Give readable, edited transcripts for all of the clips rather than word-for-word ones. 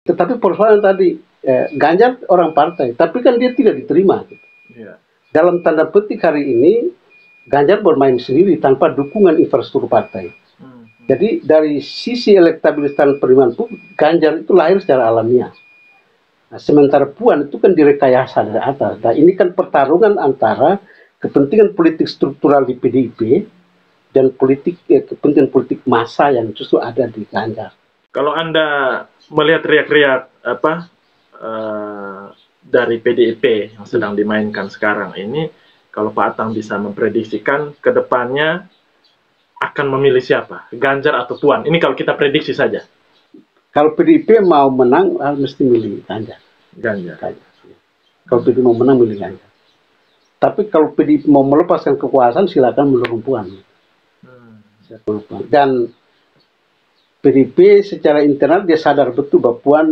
Tetapi persoalan tadi, Ganjar orang partai, tapi kan dia tidak diterima. Gitu. Iya. Dalam tanda petik hari ini, Ganjar bermain sendiri tanpa dukungan infrastruktur partai. Jadi dari sisi elektabilitas dan penerimaan publik, Ganjar itu lahir secara alamiah. Nah, sementara Puan itu kan direkayasa dari atas. Nah, ini kan pertarungan antara kepentingan politik struktural di PDIP dan kepentingan politik massa yang justru ada di Ganjar. Kalau Anda melihat riak-riak dari PDIP yang sedang dimainkan sekarang ini, kalau Pak Atang bisa memprediksikan ke depannya akan memilih siapa? Ganjar atau Puan? Ini kalau kita prediksi saja. Kalau PDIP mau menang, mesti milih Ganjar. Ganjar. Kalau PDIP mau menang, milih Ganjar. Tapi kalau PDIP mau melepaskan kekuasaan, silakan mendukung Puan. Dan PDIP secara internal dia sadar betul bahwa Puan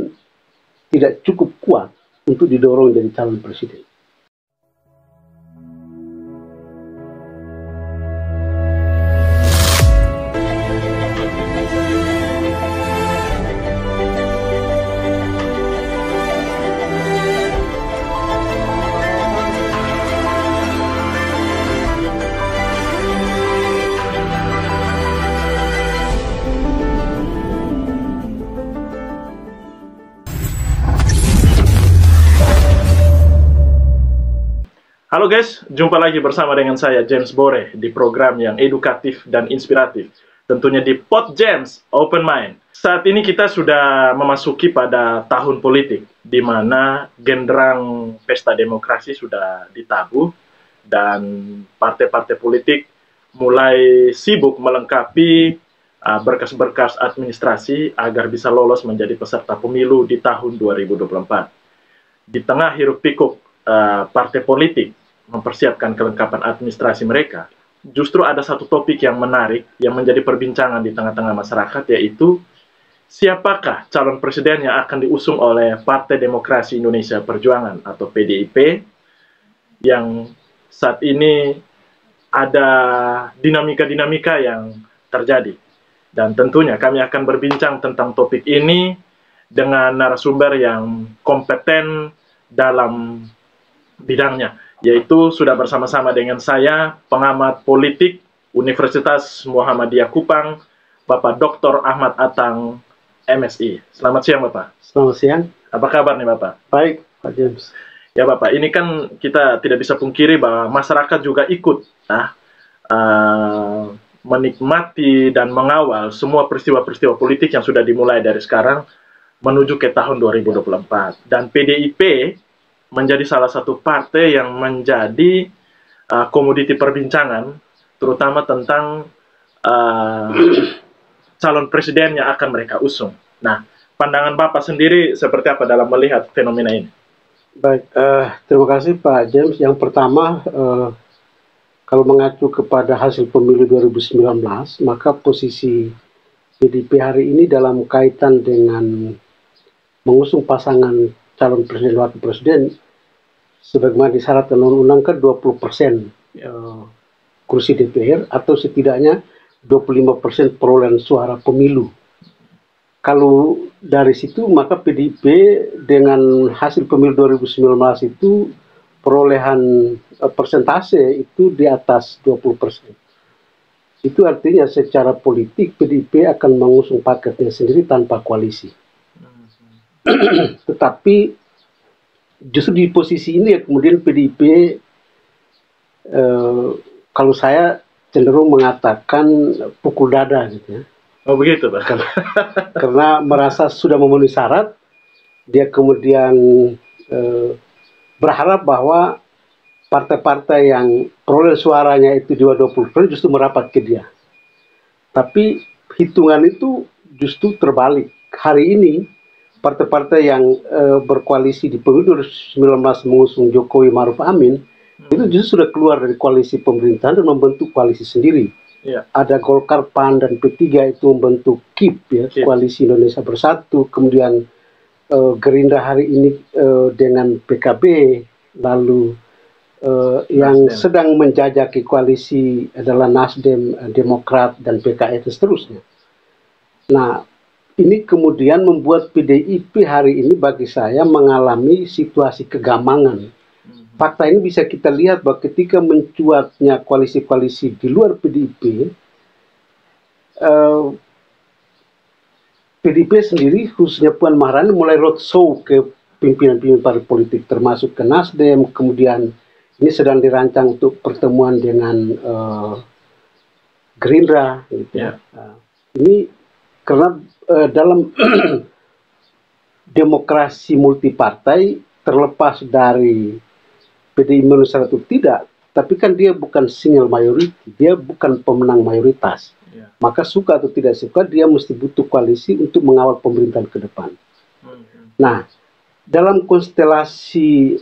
tidak cukup kuat untuk didorong jadi calon presiden. Halo guys, jumpa lagi bersama dengan saya James Bore di program yang edukatif dan inspiratif. Tentunya di Pod James Open Mind. Saat ini kita sudah memasuki pada tahun politik, di mana genderang pesta demokrasi sudah ditabuh dan partai-partai politik mulai sibuk melengkapi berkas-berkas administrasi agar bisa lolos menjadi peserta pemilu di tahun 2024. Di tengah hiruk pikuk partai politik mempersiapkan kelengkapan administrasi mereka, justru ada satu topik yang menarik yang menjadi perbincangan di tengah-tengah masyarakat, yaitu siapakah calon presiden yang akan diusung oleh Partai Demokrasi Indonesia Perjuangan atau PDIP, yang saat ini ada dinamika-dinamika yang terjadi. Dan tentunya kami akan berbincang tentang topik ini dengan narasumber yang kompeten dalam bidangnya, yaitu sudah bersama-sama dengan saya, pengamat politik Universitas Muhammadiyah Kupang, Bapak Dr. Ahmad Atang, MSI. Selamat siang, Bapak. Selamat siang. Apa kabar nih, Bapak? Baik, Pak James. Ya, Bapak, ini kan kita tidak bisa pungkiri bahwa masyarakat juga ikut menikmati dan mengawal semua peristiwa-peristiwa politik yang sudah dimulai dari sekarang menuju ke tahun 2024. Dan PDIP menjadi salah satu partai yang menjadi komoditi perbincangan, terutama tentang calon presiden yang akan mereka usung. Nah, pandangan Bapak sendiri seperti apa dalam melihat fenomena ini? Baik, terima kasih Pak James. Yang pertama, kalau mengacu kepada hasil pemilu 2019, maka posisi PDIP hari ini dalam kaitan dengan mengusung pasangan calon presiden dan wakil presiden sebagaimana disyaratkan undang-undang kan 20% kursi DPR atau setidaknya 25% perolehan suara pemilu. Kalau dari situ maka PDIP dengan hasil pemilu 2019 itu perolehan persentase itu di atas 20%. Itu artinya secara politik PDIP akan mengusung paketnya sendiri tanpa koalisi. Tetapi justru di posisi ini ya kemudian PDIP kalau saya cenderung mengatakan pukul dada gitu ya. Oh begitu, Pak. Karena merasa sudah memenuhi syarat, dia kemudian berharap bahwa partai-partai yang perolehan suaranya itu di bawah 20% justru merapat ke dia. Tapi hitungan itu justru terbalik. Hari ini partai-partai yang berkoalisi di pemilu 2019 mengusung Jokowi Maruf Amin itu justru sudah keluar dari koalisi pemerintahan dan membentuk koalisi sendiri. Ada Golkar, PAN dan P3 itu membentuk KIP ya, Koalisi Indonesia Bersatu. Kemudian Gerindra hari ini dengan PKB, lalu yang sedang menjajaki koalisi adalah Nasdem, Demokrat dan PKS dan seterusnya. Nah, ini kemudian membuat PDIP hari ini bagi saya mengalami situasi kegamangan. Fakta ini bisa kita lihat bahwa ketika mencuatnya koalisi-koalisi di luar PDIP, PDIP sendiri khususnya Puan Maharani mulai roadshow ke pimpinan-pimpinan partai politik termasuk ke Nasdem, kemudian ini sedang dirancang untuk pertemuan dengan Gerindra gitu. Ini karena dalam demokrasi multipartai terlepas dari PDI menurut saya itu tidak, tapi kan dia bukan single majority, dia bukan pemenang mayoritas. Maka suka atau tidak suka dia mesti butuh koalisi untuk mengawal pemerintahan ke depan. Nah, dalam konstelasi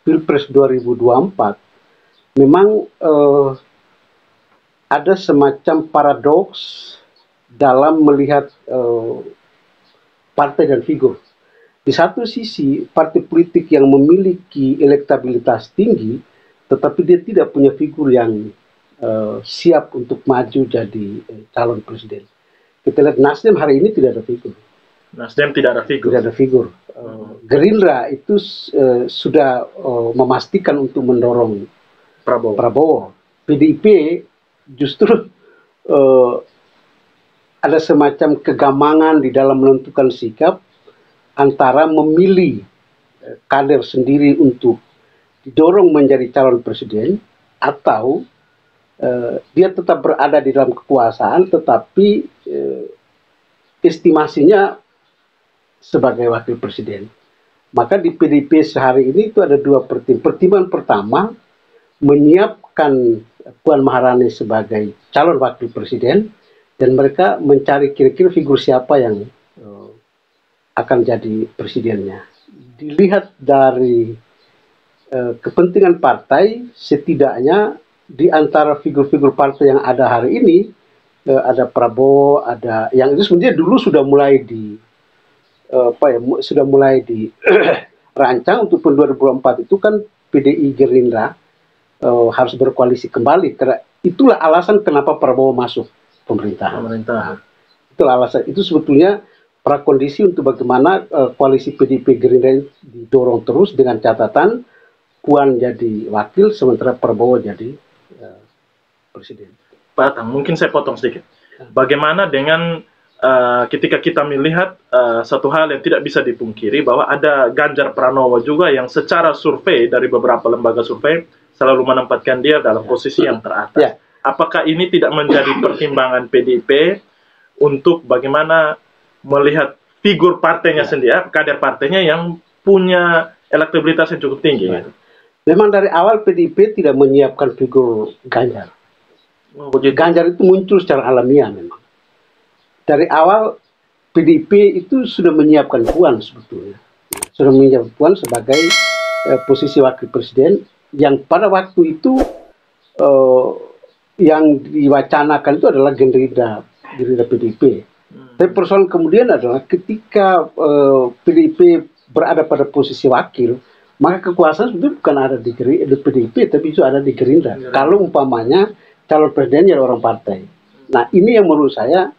Pilpres 2024 memang ada semacam paradoks dalam melihat partai dan figur. Di satu sisi, partai politik yang memiliki elektabilitas tinggi, tetapi dia tidak punya figur yang siap untuk maju jadi calon presiden. Kita lihat Nasdem hari ini tidak ada figur. Nasdem tidak ada figur. Tidak ada figur. Gerindra itu sudah memastikan untuk mendorong Prabowo. PDIP justru ada semacam kegamangan di dalam menentukan sikap antara memilih kader sendiri untuk didorong menjadi calon presiden atau dia tetap berada di dalam kekuasaan tetapi estimasinya sebagai wakil presiden. Maka di PDIP sehari ini itu ada dua pertimbangan. Pertimbangan pertama, menyiapkan Puan Maharani sebagai calon wakil presiden dan mereka mencari kira-kira figur siapa yang akan jadi presidennya. Dilihat dari kepentingan partai, setidaknya di antara figur-figur partai yang ada hari ini, ada Prabowo, ada yang itu sebenarnya dulu sudah mulai dirancang untuk 2024 itu kan PDI Gerindra harus berkoalisi kembali. Karena itulah alasan kenapa Prabowo masuk pemerintahan. Itulah alasan. Itu sebetulnya prakondisi untuk bagaimana koalisi PDIP Gerindra didorong terus dengan catatan Puan jadi wakil sementara Prabowo jadi presiden. Pak Atang, mungkin saya potong sedikit. Bagaimana dengan ketika kita melihat satu hal yang tidak bisa dipungkiri bahwa ada Ganjar Pranowo juga yang secara survei dari beberapa lembaga survei selalu menempatkan dia dalam posisi yang teratas. Apakah ini tidak menjadi pertimbangan PDIP untuk bagaimana melihat figur partainya sendiri, kader partainya yang punya elektabilitas yang cukup tinggi? Memang dari awal PDIP tidak menyiapkan figur Ganjar. Ganjar itu muncul secara alamiah memang. Dari awal PDIP itu sudah menyiapkan Puan sebetulnya. Sudah menyiapkan Puan sebagai posisi wakil presiden yang pada waktu itu yang diwacanakan itu adalah Gerindra PDIP. Tapi persoalan kemudian adalah ketika PDIP berada pada posisi wakil, maka kekuasaan sebetulnya bukan ada di PDIP, tapi itu ada di Gerindra. Kalau umpamanya calon presidennya orang partai. Nah, ini yang menurut saya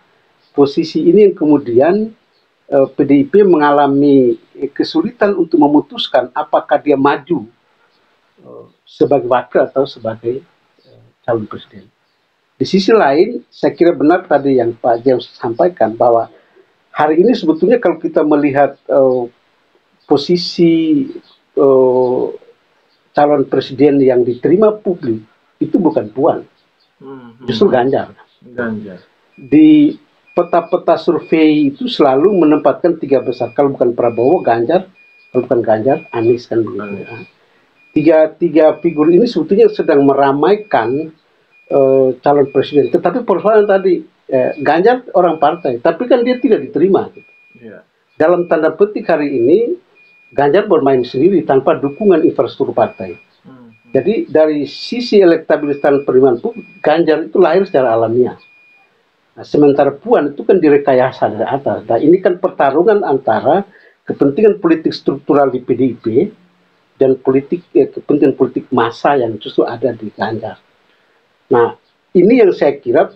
posisi ini yang kemudian PDIP mengalami kesulitan untuk memutuskan apakah dia maju sebagai wakil atau sebagai calon presiden. Di sisi lain, saya kira benar tadi yang Pak James sampaikan bahwa hari ini sebetulnya kalau kita melihat posisi calon presiden yang diterima publik itu bukan Puan, justru Ganjar. Di peta-peta survei itu selalu menempatkan tiga besar. Kalau bukan Prabowo, Ganjar. Kalau bukan Ganjar, Anies kan begitu. Tiga figur ini sebetulnya sedang meramaikan calon presiden. Tetapi persoalan tadi, Ganjar orang partai, tapi kan dia tidak diterima. Dalam tanda petik hari ini, Ganjar bermain sendiri tanpa dukungan infrastruktur partai. Jadi dari sisi elektabilitas dan penerimaan publik, Ganjar itu lahir secara alamiah. Nah, sementara Puan itu kan direkayasa dari atas. Nah, ini kan pertarungan antara kepentingan politik struktural di PDIP dan kepentingan politik massa yang justru ada di Ganjar. Nah, ini yang saya kira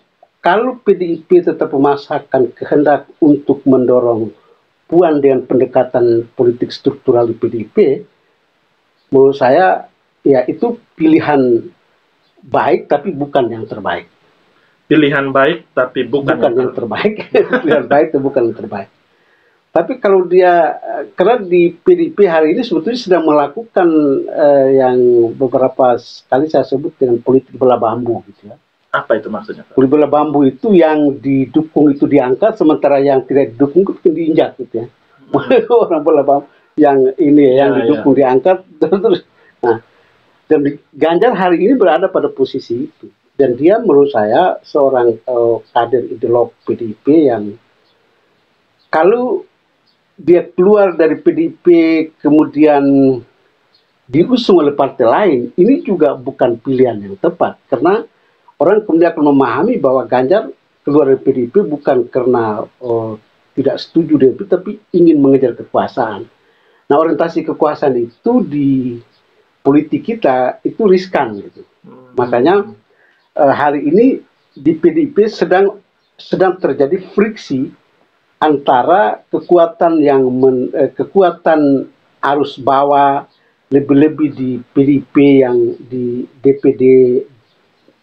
kalau PDIP tetap memasakkan kehendak untuk mendorong Puan dengan pendekatan politik struktural di PDIP, menurut saya ya itu pilihan baik tapi bukan yang terbaik. Pilihan baik tapi bukan yang terbaik. Pilihan baik tapi bukan yang terbaik. Tapi kalau dia, karena di PDIP hari ini sebetulnya sedang melakukan yang beberapa kali saya sebut dengan politik bola bambu gitu ya. Apa itu maksudnya, Pak? Politik bola bambu itu yang didukung itu diangkat, sementara yang tidak didukung itu diinjak gitu ya. Orang bola bambu yang ini yang didukung diangkat terus. Nah, dan Ganjar hari ini berada pada posisi itu. Dan dia menurut saya seorang kader ideolog PDIP yang kalau dia keluar dari PDIP kemudian diusung oleh partai lain, ini juga bukan pilihan yang tepat. Karena orang kemudian akan memahami bahwa Ganjar keluar dari PDIP bukan karena tidak setuju dengan itu, tapi ingin mengejar kekuasaan. Nah, orientasi kekuasaan itu di politik kita itu riskan gitu. Makanya hari ini di PDIP sedang terjadi friksi antara kekuatan kekuatan arus bawah lebih-lebih di PDIP yang di DPD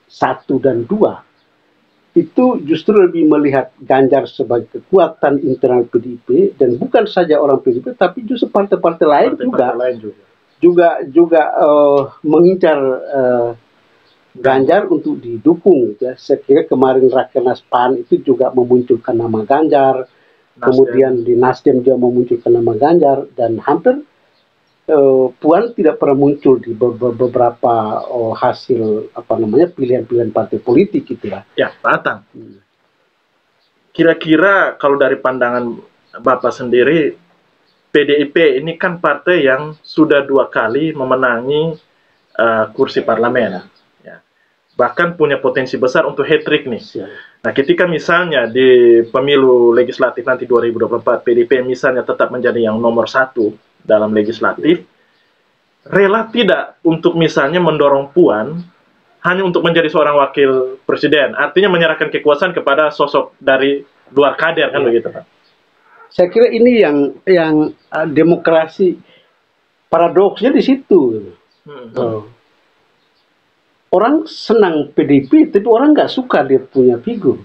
1 dan 2 itu justru lebih melihat Ganjar sebagai kekuatan internal PDIP, dan bukan saja orang PDIP tapi justru partai-partai lain juga mengincar Ganjar untuk didukung gitu ya. Saya kira kemarin Rakernas PAN itu juga memunculkan nama Ganjar, kemudian di Nasdem juga memunculkan nama Ganjar, dan hampir Puan tidak pernah muncul di beberapa hasil pilihan-pilihan partai politik gitu ya. Ya, Pak Atang. Kira-kira kalau dari pandangan Bapak sendiri, PDIP ini kan partai yang sudah 2 kali memenangi kursi parlemen. Ya. Bahkan punya potensi besar untuk hat-trick nih. Nah, ketika misalnya di pemilu legislatif nanti 2024, PDIP misalnya tetap menjadi yang nomor 1 dalam legislatif, rela tidak untuk misalnya mendorong Puan hanya untuk menjadi seorang wakil presiden, artinya menyerahkan kekuasaan kepada sosok dari luar kader, kan begitu, Pak? Saya kira ini yang demokrasi paradoksnya di situ. Orang senang PDIP, tapi orang nggak suka dia punya figur.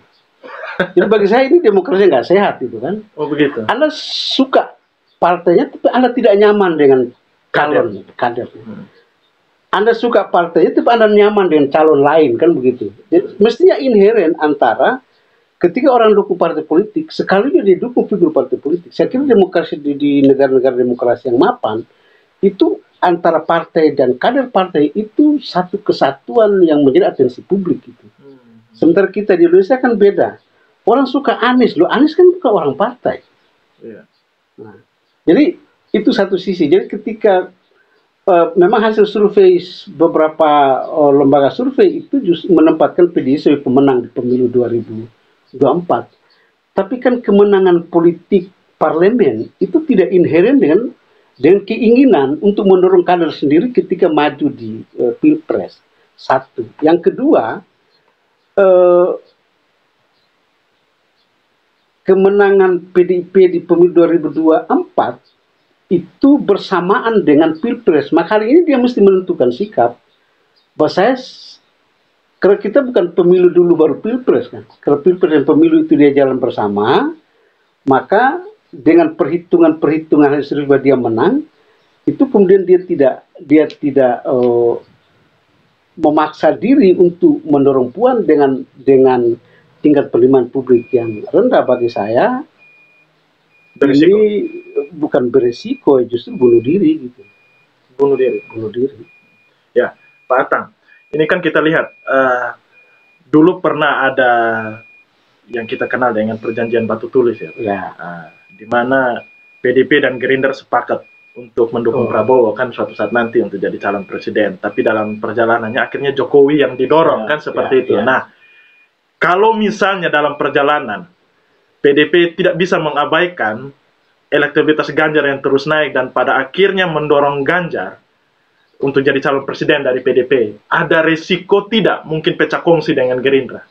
Jadi bagi saya ini demokrasi nggak sehat itu kan. Oh begitu. Anda suka partainya, tapi Anda tidak nyaman dengan calon kader. Anda suka partainya, tapi Anda nyaman dengan calon lain, kan begitu. Jadi, mestinya inheren antara ketika orang dukung partai politik, sekalinya dia dukung figur partai politik. Saya kira demokrasi di negara-negara demokrasi yang mapan, itu antara partai dan kader partai itu satu kesatuan yang menjadi atensi publik gitu. Sementara kita di Indonesia kan beda. Orang suka Anies, loh Anies kan bukan orang partai. Nah, jadi itu satu sisi. Jadi ketika memang hasil survei beberapa lembaga survei itu justru menempatkan PDIP sebagai pemenang di pemilu 2024. Tapi kan kemenangan politik parlemen itu tidak inheren dengan keinginan untuk mendorong kader sendiri ketika maju di pilpres. Satu. Yang kedua, kemenangan PDIP di pemilu 2024 itu bersamaan dengan pilpres. Maka hari ini dia mesti menentukan sikap. Bahwa saya, kalau kita bukan pemilu dulu baru pilpres kan. Kalau pilpres dan pemilu itu dia jalan bersama, maka dengan perhitungan hasil bahwa dia menang, itu kemudian dia tidak memaksa diri untuk mendorong Puan dengan tingkat penerimaan publik yang rendah. Bagi saya berisiko. Ini bukan beresiko, justru bunuh diri gitu. Bunuh diri. Ya, Pak Atang, ini kan kita lihat dulu pernah ada yang kita kenal dengan perjanjian batu tulis ya. Di mana PDIP dan Gerindra sepakat untuk mendukung Prabowo kan suatu saat nanti untuk jadi calon presiden. Tapi dalam perjalanannya akhirnya Jokowi yang didorong kan seperti itu. Nah, kalau misalnya dalam perjalanan PDIP tidak bisa mengabaikan elektabilitas Ganjar yang terus naik dan pada akhirnya mendorong Ganjar untuk jadi calon presiden dari PDIP, ada resiko tidak mungkin pecah kongsi dengan Gerindra?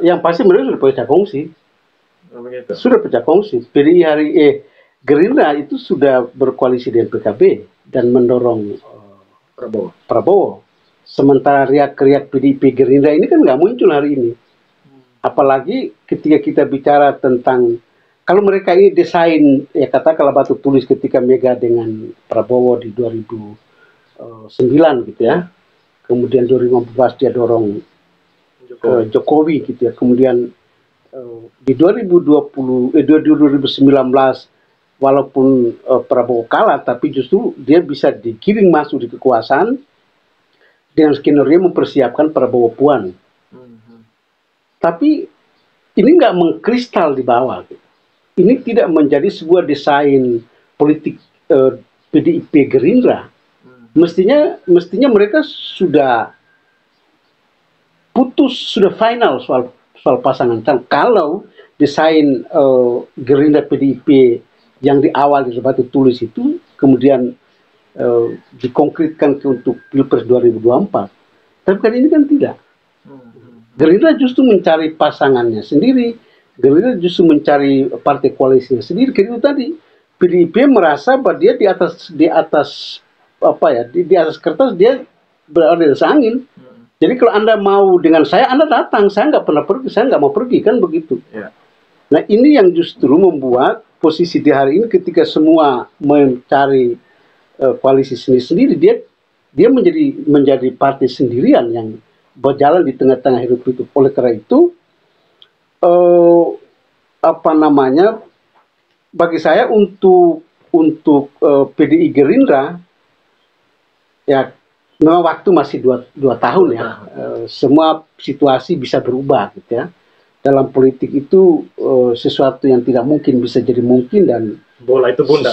Yang pasti mereka sudah pecah kongsi. Oh, begitu. Sudah pecah kongsi. PDI Gerindra itu sudah berkoalisi dengan PKB dan mendorong Prabowo. Sementara riak-riak PDIP Gerindra ini kan nggak muncul hari ini. Apalagi ketika kita bicara tentang kalau mereka ini desain, ya katakanlah batu tulis ketika Mega dengan Prabowo di 2009 gitu ya. Kemudian 2014 dia dorong Jokowi gitu ya. Kemudian di 2019 walaupun Prabowo kalah, tapi justru dia bisa digiring masuk di kekuasaan dengan skenario mempersiapkan Prabowo Puan. Tapi ini nggak mengkristal di bawah. Gitu. Ini tidak menjadi sebuah desain politik PDIP Gerindra. Mestinya mereka sudah putus, sudah final soal pasangan calon. Kalau desain Gerindra PDIP yang di awal di batu tulis itu kemudian dikonkretkan untuk Pilpres 2024. Tapi kan ini kan tidak. Gerindra justru mencari pasangannya sendiri. Gerindra justru mencari partai koalisinya sendiri. Karena itu tadi PDIP merasa bahwa dia di atas kertas dia berada di atas angin. Jadi kalau Anda mau dengan saya, Anda datang. Saya nggak pernah pergi, saya nggak mau pergi, kan begitu. Yeah. Nah ini yang justru membuat posisi di hari ini ketika semua mencari koalisi sendiri-sendiri, dia menjadi partai sendirian yang berjalan di tengah-tengah hidup itu. Oleh karena itu, bagi saya untuk PDI Gerindra, ya memang waktu masih dua tahun ya. Semua situasi bisa berubah gitu ya. Dalam politik itu sesuatu yang tidak mungkin bisa jadi mungkin, dan bola itu bundar.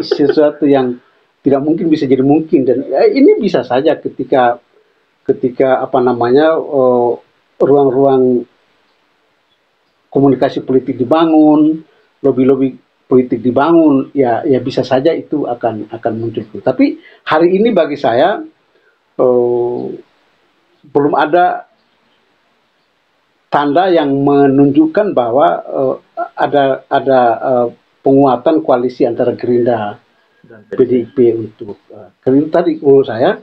Sesuatu yang tidak mungkin bisa jadi mungkin, dan ini bisa saja ketika ruang-ruang komunikasi politik dibangun, lobby-lobby politik dibangun, ya bisa saja itu akan muncul. Tapi hari ini bagi saya belum ada tanda yang menunjukkan bahwa ada penguatan koalisi antara Gerindra dan PDIP untuk Gerindra. Tadi menurut saya,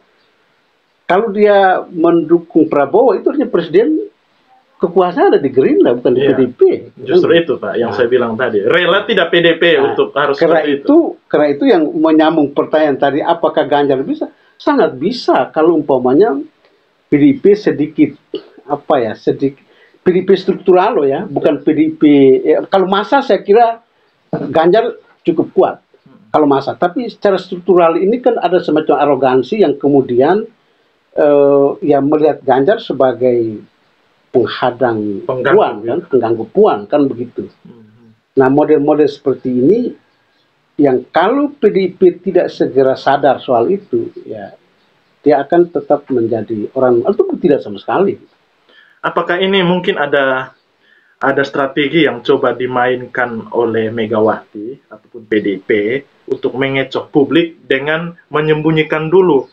kalau dia mendukung Prabowo, itu artinya presiden kekuasaan ada di Gerindra, bukan di PDIP. Justru itu Pak yang saya bilang tadi, rela tidak PDIP untuk harus seperti itu. Karena itu yang menyambung pertanyaan tadi, apakah Ganjar bisa? Sangat bisa kalau umpamanya PDIP sedikit PDIP struktural loh ya, bukan PDIP. Kalau masa saya kira Ganjar cukup kuat kalau masa, tapi secara struktural ini kan ada semacam arogansi yang kemudian yang melihat Ganjar sebagai pengganggu Puan kan begitu. Nah model-model seperti ini yang kalau PDIP tidak segera sadar soal itu, ya dia akan tetap menjadi orang atau tidak sama sekali. Apakah ini mungkin ada strategi yang coba dimainkan oleh Megawati ataupun PDIP untuk mengecoh publik dengan menyembunyikan dulu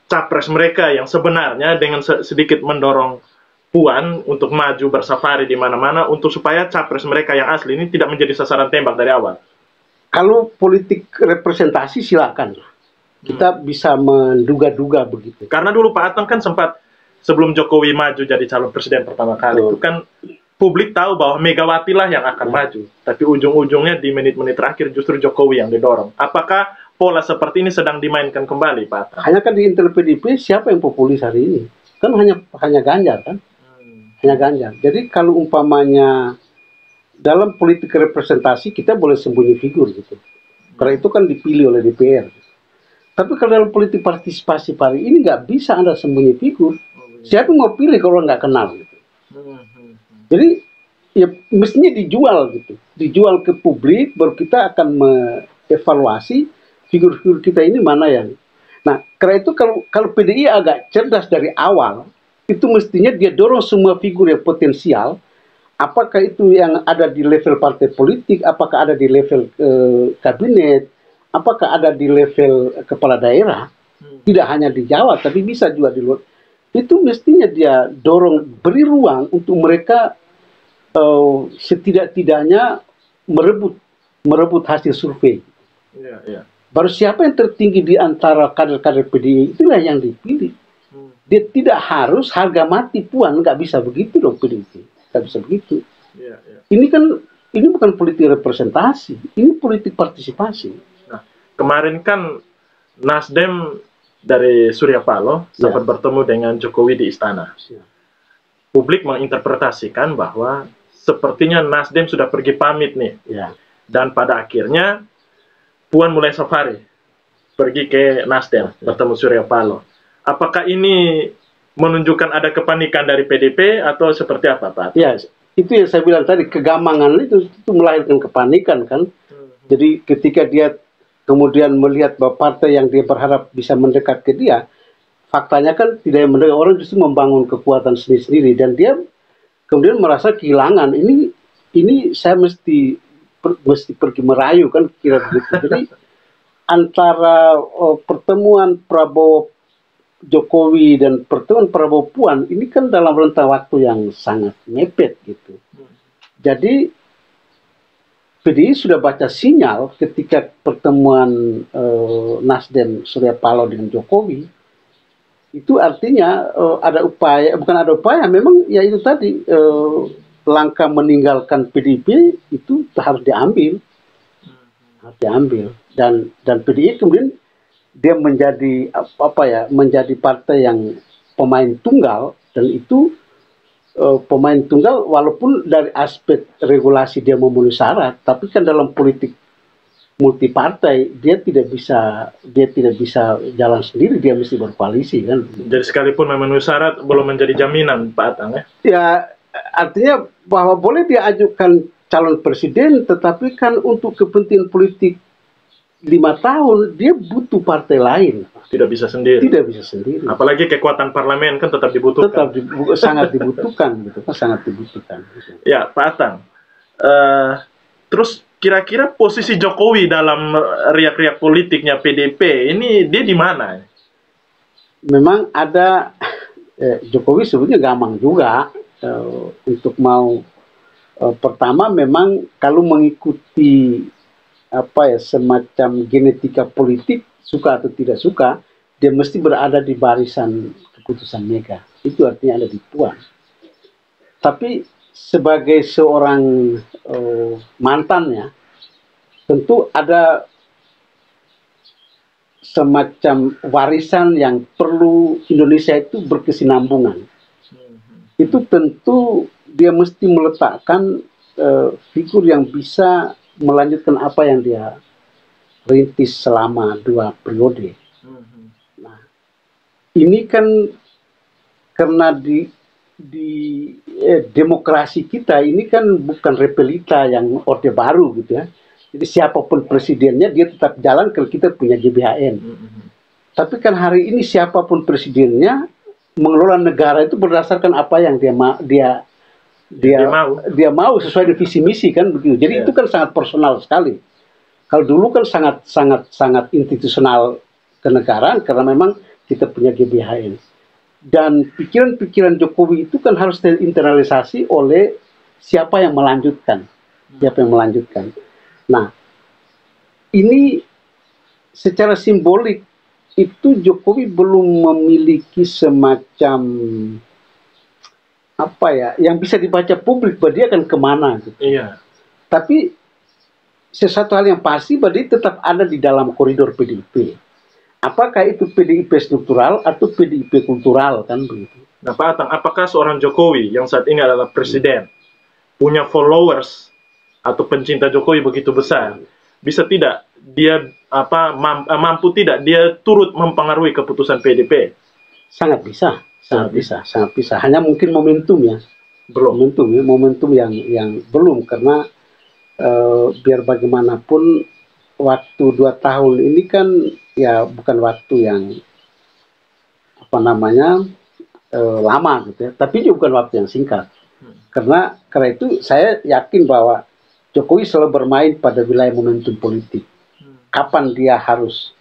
capres mereka yang sebenarnya dengan sedikit mendorong Puan untuk maju bersafari di mana-mana untuk supaya capres mereka yang asli ini tidak menjadi sasaran tembak dari awal? Kalau politik representasi silakan. Kita bisa menduga-duga begitu. Karena dulu Pak Atang kan sempat sebelum Jokowi maju jadi calon presiden pertama kali, itu kan publik tahu bahwa Megawati lah yang akan maju. Tapi ujung-ujungnya di menit-menit terakhir justru Jokowi yang didorong. Apakah pola seperti ini sedang dimainkan kembali, Pak Atang? Hanya kan di internal PDIP siapa yang populis hari ini? Kan hanya Ganjar kan? Hanya Ganjar. Jadi kalau umpamanya dalam politik representasi kita boleh sembunyi figur gitu. Karena itu kan dipilih oleh DPR. Tapi kalau dalam politik partisipasi hari ini nggak bisa Anda sembunyi figur. Siapa yang mau pilih kalau nggak kenal gitu. Jadi ya mestinya dijual gitu. Dijual ke publik, baru kita akan mengevaluasi figur-figur kita ini mana yang. Nah, karena itu kalau PDI agak cerdas dari awal, itu mestinya dia dorong semua figur yang potensial, apakah itu yang ada di level partai politik, apakah ada di level kabinet, apakah ada di level kepala daerah, tidak hanya di Jawa, tapi bisa juga di luar. itu mestinya dia dorong, beri ruang untuk mereka setidak-tidaknya merebut hasil survei. Iya, iya. Baru siapa yang tertinggi di antara kader-kader PDI itulah yang dipilih. Dia tidak harus harga mati puan, nggak bisa begitu dong PDI, nggak bisa begitu. Iya, iya. Ini bukan politik representasi, ini politik partisipasi. Nah, kemarin kan Nasdem dari Surya Paloh sempat bertemu dengan Jokowi di istana. Publik menginterpretasikan bahwa sepertinya Nasdem sudah pergi pamit nih. Dan pada akhirnya Puan mulai safari pergi ke Nasdem bertemu Surya Paloh. Apakah ini menunjukkan ada kepanikan dari PDP atau seperti apa, Pak? Ya, itu yang saya bilang tadi, kegamangan itu melahirkan kepanikan kan. Jadi ketika dia kemudian melihat bahwa partai yang dia berharap bisa mendekat ke dia, faktanya kan tidak mendekat, orang justru membangun kekuatan sendiri-sendiri, dan dia kemudian merasa kehilangan. Ini saya mesti pergi merayu kan, kira begitu. Jadi antara pertemuan Prabowo Jokowi dan pertemuan Prabowo Puan ini kan dalam rentang waktu yang sangat mepet gitu. Jadi PDI sudah baca sinyal ketika pertemuan Nasdem Surya Paloh dengan Jokowi, itu artinya ada upaya, bukan ada upaya, memang ya itu tadi, langkah meninggalkan PDIP itu harus diambil, dan PDI kemudian dia menjadi menjadi partai yang pemain tunggal, dan itu pemain tunggal walaupun dari aspek regulasi dia memenuhi syarat, tapi kan dalam politik multi partai dia tidak bisa jalan sendiri, dia mesti berkoalisi kan. Jadi sekalipun memenuhi syarat belum menjadi jaminan, Pak Atang ya? Ya, artinya bahwa boleh dia ajukan calon presiden, tetapi kan untuk kepentingan politik 5 tahun dia butuh partai lain. Tidak bisa sendiri. Tidak bisa sendiri. Apalagi kekuatan parlemen kan tetap dibutuhkan. Sangat dibutuhkan, gitu kan, sangat dibutuhkan. Gitu. Ya, Pak Atang. Terus kira-kira posisi Jokowi dalam riak-riak politiknya PDP ini dia di mana? Memang ada Jokowi sebetulnya gampang juga untuk mau pertama memang kalau mengikuti semacam genetika politik, suka atau tidak suka, dia mesti berada di barisan keputusan Mega. Itu artinya ada di Puan. Tapi sebagai seorang mantannya, tentu ada semacam warisan yang perlu Indonesia itu berkesinambungan. Itu tentu dia mesti meletakkan figur yang bisa melanjutkan apa yang dia rintis selama 2 periode. Nah, ini kan karena di demokrasi kita ini kan bukan repelita yang orde baru gitu ya. Jadi siapapun presidennya dia tetap jalan kalau kita punya GBHN. Tapi kan hari ini siapapun presidennya mengelola negara itu berdasarkan apa yang dia mau sesuai dengan visi misi kan begitu. Jadi itu kan sangat personal sekali. Kalau dulu kan sangat institusional kenegaraan karena memang kita punya GBHN. Dan pikiran-pikiran Jokowi itu kan harus terinternalisasi oleh siapa yang melanjutkan. Nah, ini secara simbolik itu Jokowi belum memiliki semacam yang bisa dibaca publik bahwa dia akan kemana gitu. Iya. Tapi sesuatu hal yang pasti bahwa dia tetap ada di dalam koridor PDIP. Apakah itu PDIP struktural atau PDIP kultural kan begitu. Nah, Pak Atang, apakah seorang Jokowi yang saat ini adalah presiden punya followers atau pencinta Jokowi begitu besar, bisa tidak dia mampu tidak dia turut mempengaruhi keputusan PDP? Sangat bisa. Sangat bisa. Hanya mungkin momentumnya belum. Momentum yang belum, karena biar bagaimanapun waktu 2 tahun ini kan ya bukan waktu yang lama gitu ya, tapi juga bukan waktu yang singkat. Karena itu saya yakin bahwa Jokowi selalu bermain pada wilayah momentum politik. Kapan dia harus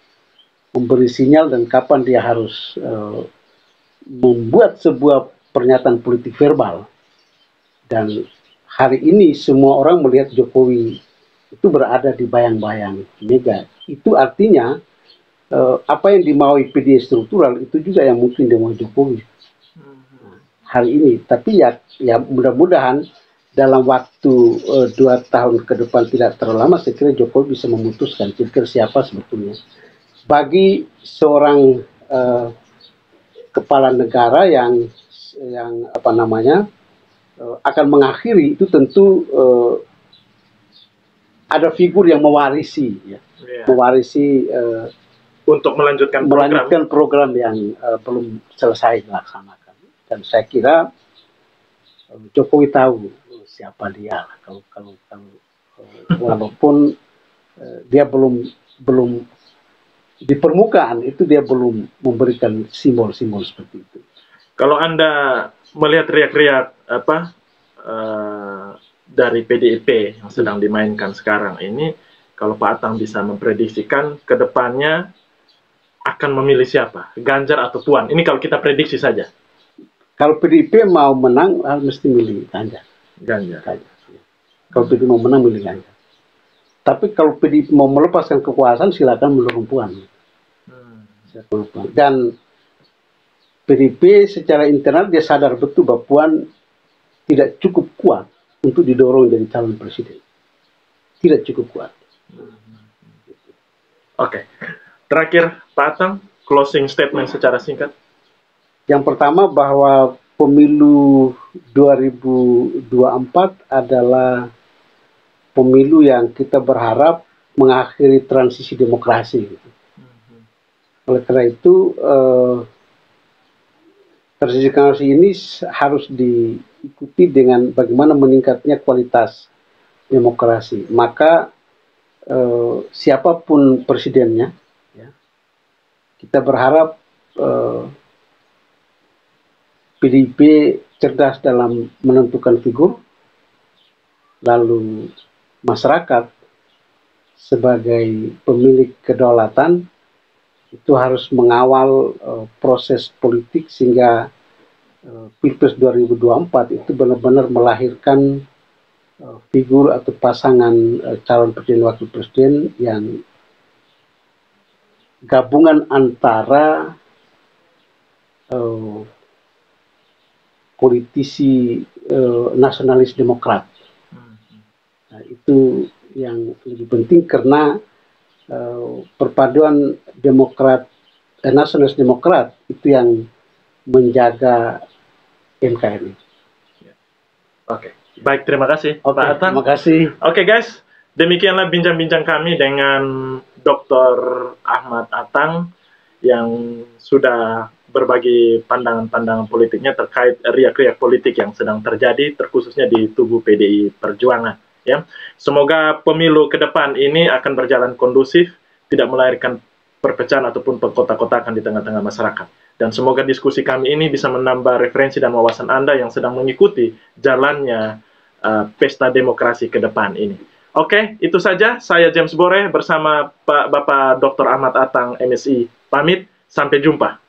memberi sinyal dan kapan dia harus membuat sebuah pernyataan politik verbal, dan hari ini semua orang melihat Jokowi itu berada di bayang-bayang Mega. Itu artinya apa yang dimaui PDI struktural itu juga yang mungkin dimaui Jokowi hari ini. Tapi ya mudah-mudahan dalam waktu 2 tahun ke depan tidak terlalu lama, saya kira Jokowi bisa memutuskan kira-kira siapa sebetulnya. Bagi seorang kepala negara yang apa namanya akan mengakhiri, itu tentu ada figur yang mewarisi, ya. Mewarisi untuk melanjutkan program yang belum selesai dilaksanakan. Dan saya kira Jokowi tahu siapa dia, kalau walaupun dia belum di permukaan itu dia belum memberikan simbol-simbol seperti itu. Kalau Anda melihat riak-riak dari PDIP yang sedang dimainkan sekarang ini, kalau Pak Atang bisa memprediksikan ke depannya akan memilih siapa, Ganjar atau Puan? Ini kalau kita prediksi saja. Kalau PDIP mau menang, mesti milih Ganjar. Ganjar. Kalau PDIP mau menang, milih Ganjar. Tapi kalau PDIP mau melepaskan kekuasaan, silakan mendukung Puan. Dan PDIP secara internal dia sadar betul bahwa Puan tidak cukup kuat untuk didorong jadi calon presiden. Tidak cukup kuat. Oke. Terakhir, Pak Atang, closing statement secara singkat. Yang pertama, bahwa pemilu 2024 adalah pemilu yang kita berharap mengakhiri transisi demokrasi. Oleh karena itu, transisi demokrasi ini harus diikuti dengan bagaimana meningkatnya kualitas demokrasi. Maka siapapun presidennya, ya, kita berharap PDIP cerdas dalam menentukan figur, lalu masyarakat sebagai pemilik kedaulatan itu harus mengawal proses politik sehingga Pilpres 2024 itu benar-benar melahirkan figur atau pasangan calon presiden wakil presiden yang gabungan antara politisi nasionalis demokrat. Nah, itu yang lebih penting karena perpaduan demokrat nasionalis demokrat itu yang menjaga NKRI. Oke, baik, terima kasih Pak Atang. Terima kasih. Oke guys, demikianlah bincang-bincang kami dengan Dr. Ahmad Atang yang sudah berbagi pandangan-pandangan politiknya terkait riak-riak politik yang sedang terjadi, terkhususnya di tubuh PDI Perjuangan. Ya, semoga pemilu ke depan ini akan berjalan kondusif, tidak melahirkan perpecahan ataupun pengkotak-kotakan di tengah-tengah masyarakat. Dan semoga diskusi kami ini bisa menambah referensi dan wawasan Anda yang sedang mengikuti jalannya pesta demokrasi ke depan ini. Oke, itu saja. Saya James Bore bersama Bapak Dr. Ahmad Atang, MSI. Pamit, sampai jumpa.